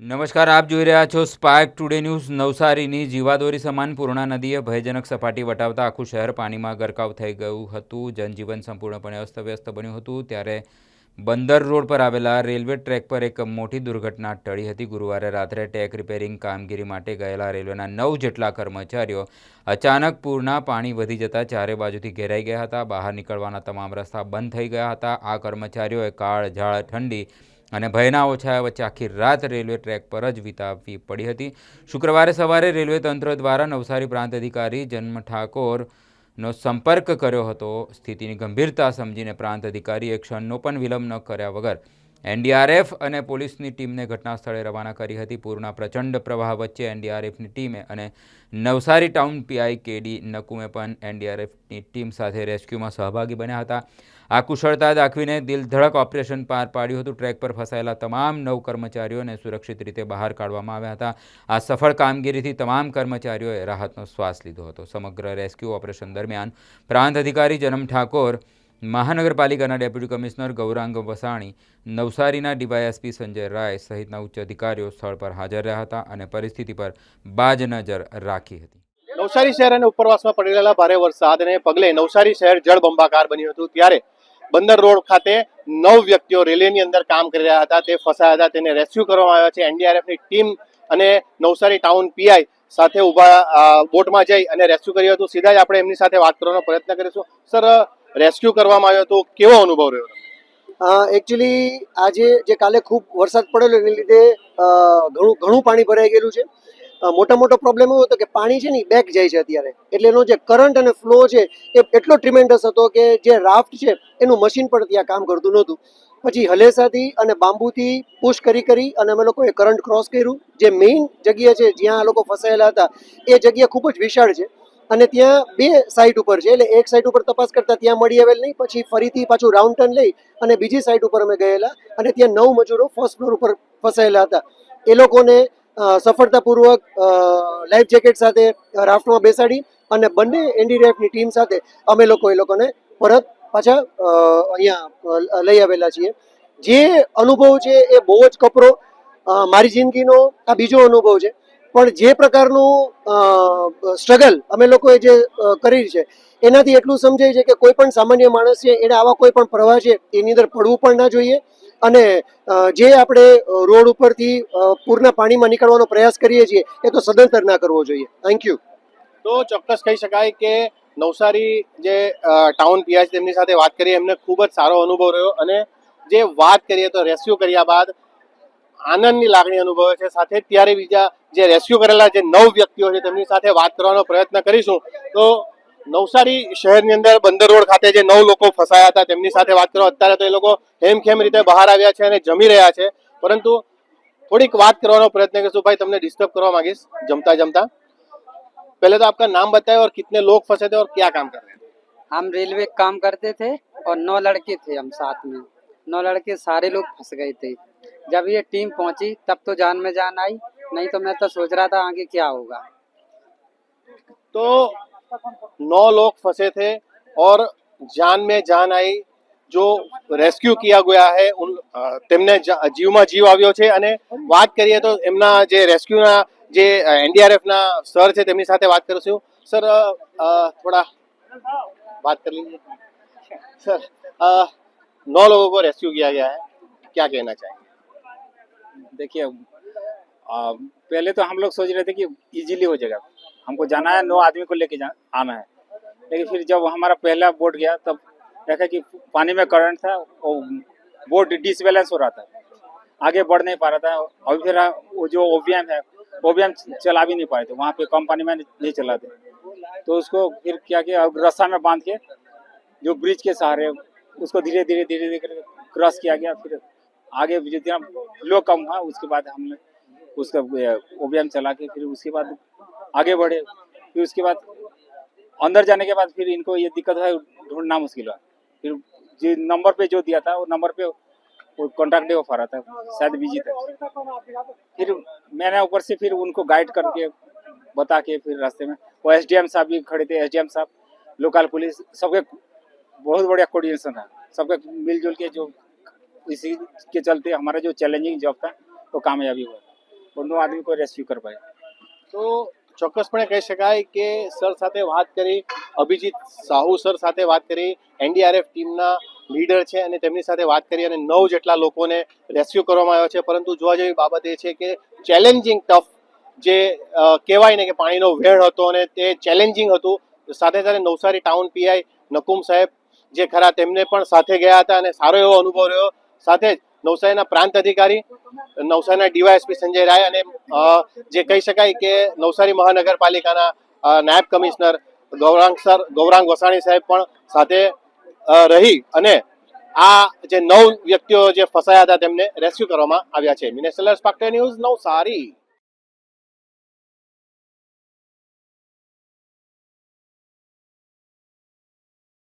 નમસ્કાર, આપ જોઈ રહ્યા છો સ્પાર્ક ટુડે ન્યૂઝ. નવસારીની જીવાદોરી સમાન પૂર્ણા નદીએ ભયજનક સપાટી વટાવતા આખું શહેર પાણીમાં ગરકાવ થઈ ગયું હતું. જનજીવન સંપૂર્ણપણે અસ્તવ્યસ્ત બન્યું હતું. ત્યારે બંદર રોડ પર આવેલા રેલવે ટ્રેક પર એક મોટી દુર્ઘટના ટળી હતી. ગુરુવારે રાત્રે ટેક રિપેરિંગ કામગીરી માટે ગયેલા રેલવેના 9 જેટલા કર્મચારીઓ અચાનક પૂરના પાણી વધી જતા ચારે બાજુથી ઘેરાઈ ગયા હતા. બહાર નીકળવાના તમામ રસ્તા બંધ થઈ ગયા હતા. આ કર્મચારીઓએ કાળ, ઝાળ, ઠંડી અને ભયના ઓછાયા વચ્ચે આખી રાત રેલવે ટ્રેક પર જ વિતાવવી પડી હતી. શુક્રવારે સવારે રેલવે તંત્ર દ્વારા નવસારી પ્રાંત અધિકારી જન્મ ઠાકોરનો સંપર્ક કર્યો હતો. સ્થિતિની ગંભીરતા સમજીને પ્રાંત અધિકારીએ ક્ષણનો પણ વિલંબ ન કર્યા વગર એનડીઆરએફ અને પોલીસની ટીમને ઘટના સ્થળે રવાના કરી હતી. પૂરના પ્રચંડ પ્રવાહ વચ્ચે એનડીઆરએફની ટીમે અને નવસારી ટાઉન પીઆઈ કેડી નકુમે પણ એનડીઆરએફની ટીમ સાથે રેસ્ક્યુમાં સહભાગી બન્યા હતા. આ કુશળતા દાખવીને દિલધડક ઓપરેશન પાર પાડ્યું હતું. ટ્રેક પર ફસાયેલા તમામ 9 કર્મચારીઓને સુરક્ષિત રીતે બહાર કાઢવામાં આવ્યા હતા. આ સફળ કામગીરીથી તમામ કર્મચારીઓએ રાહતનો શ્વાસ લીધો હતો. સમગ્ર રેસ્ક્યુ ઓપરેશન દરમિયાન પ્રાંત અધિકારી જન્મ ઠાકોર, મહાનગરપાલિકાના ડેપ્યુટી કમિશનર ગૌરાંગ વસાણી, નવસારીના ડીવાયએસપી સંજય રાય સહિતના ઉચ્ચ અધિકારીઓ સ્થળ પર હાજર રહ્યા હતા અને પરિસ્થિતિ પર બાજ નજર રાખી હતી. નવસારી શહેર અને ઉપરવાસમાં પડેલા ભારે વરસાદને પગલે નવસારી શહેર જળબંબાકાર બન્યું હતું. ત્યારે બંદર રોડ ખાતે 9 વ્યક્તિઓ રેલવેની અંદર કામ કરી રહ્યા હતા, તે ફસાયા હતા. તેને રેસ્ક્યુ કરવામાં આવ્યા છે. એનડીઆરએફની ટીમ અને નવસારી ટાઉન પીઆઈ સાથે ઉભા બોટમાં જઈ અને રેસ્ક્યુ કર્યું હતું. સીધા જ આપણે એમની સાથે વાત કરવાનો પ્રયત્ન કરીશું. સર, રેસ્ક્યુ કરવામાં આવ્યો હતો, કેવો અનુભવ રહ્યો? એકચ્યુઅલી આજે જે કાલે ખૂબ વરસાદ પડેલો એને લીધે ઘણું પાણી ભરાઈ ગયેલું છે. મોટો પ્રોબ્લેમ એવો હતો કે પાણી છે ને બેક જાય છે અત્યારે, એટલે એનો જે કરંટ અને ફ્લો છે એ એટલો ટ્રીમેન્ડસ હતો કે જે રાફ્ટ છે એનું મશીન પણ ત્યાં કામ કરતું નહોતું. પછી હલેસાથી અને બાંબુથી પુશ કરી અને અમે લોકોએ કરંટ ક્રોસ કર્યું. જે મેઇન જગ્યા છે જ્યાં આ લોકો ફસાયેલા હતા એ જગ્યા ખૂબ જ વિશાળ છે અને ત્યાં 2 સાઇટ ઉપર છે. એટલે એક સાઇટ ઉપર તપાસ કરતા ત્યાં મળી આવેલ નહીં. પછી ફરીથી પાછું રાઉન્ડ ટર્ન લઈ અને બીજી સાઇટ ઉપર અમે ગયેલા અને ત્યાં 9 મજૂરો ફર્સ્ટ ફ્લોર ઉપર ફસાયેલા હતા. એ લોકોને સફળતાપૂર્વક લાઈફ જેકેટ સાથે રાફ્ટમાં બેસાડી અને બંને એનડીઆરએફની ટીમ સાથે અમે એ લોકોને પરત પાછા અહીંયા લઈ આવેલા છીએ. જે અનુભવ છે એ બહુ જ કપરો, મારી જિંદગીનો આ બીજો અનુભવ છે. પણ જે પ્રકારનું સ્ટ્રગલ અમે લોકોએ જે કરી છે એનાથી એટલું સમજાય છે કે કોઈ પણ સામાન્ય માણસ છે એને આવા કોઈ પણ પ્રવાહ છે એની અંદર પડવું પણ ના જોઈએ. અને જે આપણે રોડ ઉપરથી પૂરના પાણીમાં નીકળવાનો પ્રયાસ કરીએ છીએ એ તો સદંતર ના કરવો જોઈએ. Thank you. તો ચોક્કસ કહી શકાય કે નવસારી જે ટાઉન પીઆઈ તેમની સાથે વાત કરીએ, એમને ખૂબ જ સારો અનુભવ રહ્યો. અને જે વાત કરીએ તો રેસ્ક્યુ કર્યા બાદ આનંદની લાગણી અનુભવે છે. સાથે ત્યારે બીજા જે રેસ્ક્યુ કરેલા જે 9 વ્યક્તિઓ છે તેમની સાથે વાત કરવાનો પ્રયત્ન કરીશું. તો નવસારી શહેરની અંદર બંદર રોડ ખાતે જે 9 લોકો ફસાયા હતા તેમની સાથે વાત કરો. અત્યારે તો એ લોકો હેમખેમ રીતે બહાર આવ્યા છે અને જમી રહ્યા છે. પરંતુ થોડીક વાત કરવાનો પ્રયત્ન કરીશું. भाई, તમને ડિસ્ટર્બ કરવા માંગીશ जमता पहले तो आपका नाम बताएं और कितने लोग फंसे थे और क्या काम कर रहे थे? हम रेलवे काम करते थे और 9 लड़के थे हम साथ में। 9 लड़के सारे लोग फंस गए थे। जब ये टीम पहुंची तब तो जान में जान आई, नहीं तो मैं तो सोच रहा था आगे क्या होगा। तो 9 लोग फंसे थे और जान में जान आई. जो રેસ્ક્યુ કિયા ગયા હે તેમને જીવમાં જીવ આવ્યો છે. અને વાત કરીએ તો એમના જે રેસ્ક્યુના જે એનડીઆરએફના સર છે તેમની સાથે વાત કરીશું. સર, થોડા बात कर लीजिए. सर, 9 लोगों को रेस्क्यू किया गया है, क्या कहना चाहेंगे? देखिए, पहले तो हम लोग सोच रहे थे कि इजीली हो जाएगा, हमको जाना है 9 आदमी को लेके आना है. लेकिन फिर जब हमारा पहला बोट गया तब देखा कि पानी में करंट था और बोट डिसबैलेंस हो रहा था, आगे बढ़ नहीं पा रहा था. और फिर वो जो ओवीएम है, ओवीएम चला भी नहीं पा रहे थे, वहाँ पे कम पानी में नहीं चलाते. तो उसको फिर क्या किया, रस्सा में बांध के जो ब्रिज के सहारे उसको धीरे धीरे क्रॉस किया गया. फिर आगे जितना फ्लो कम हुआ उसके बाद हमने उसका ओवीएम चला के फिर उसके बाद आगे बढ़े. फिर उसके बाद अंदर जाने के बाद फिर इनको ये दिक्कत है, ढूंढना मुश्किल हुआ. फिर जो नंबर पे जो दिया था वो नंबर पे वो कॉन्टैक्ट हो पा रहा था, शायद बिजी था. फिर मैंने ऊपर से फिर उनको गाइड करके बता के फिर रास्ते में वो एसडीएम साहब भी खड़े थे. एसडीएम साहब, लोकल पुलिस, सबके बहुत बढ़िया कोऑर्डिनेशन था. सबके मिलजुल के जो इसी के चलते हमारा जो चैलेंजिंग जॉब था वो कामयाबी हुआ. और 9 आदमी को रेस्क्यू कर पाए। તો ચોક્કસપણે કહી શકાય કે સર સાથે વાત કરી, અભિજીત સાહુ સર સાથે વાત કરી, એનડીઆરએફ ટીમના લીડર છે અને તેમની સાથે વાત કરી અને 9 જેટલા લોકોને રેસ્ક્યુ કરવામાં આવ્યા છે. પરંતુ જોવા જેવી બાબત એ છે કે ચેલેન્જિંગ ટફ જે કહેવાય ને કે પાણીનો વેણ હતો અને તે ચેલેન્જિંગ હતું. સાથે સાથે નવસારી ટાઉન પીઆઈ નકુમ સાહેબ જે ખરા તેમને પણ સાથે ગયા હતા અને સારો એવો અનુભવ રહ્યો. સાથે જ નવસારીના પ્રાંત અધિકારી, નવસારીના ડીવાયએસપી સંજય રાય અને જે કહી શકાય કે નવસારી મહાનગરપાલિકાના નાયબ કમિશનર ગૌરાંગ વસાણી સાહેબ પણ સાથે રહી અને આ જે 9 વ્યક્તિઓ જે ફસાયા હતા તેમને રેસ્ક્યુ કરવામાં આવ્યા છે. મિનેશ ન્યૂઝ નવસારી.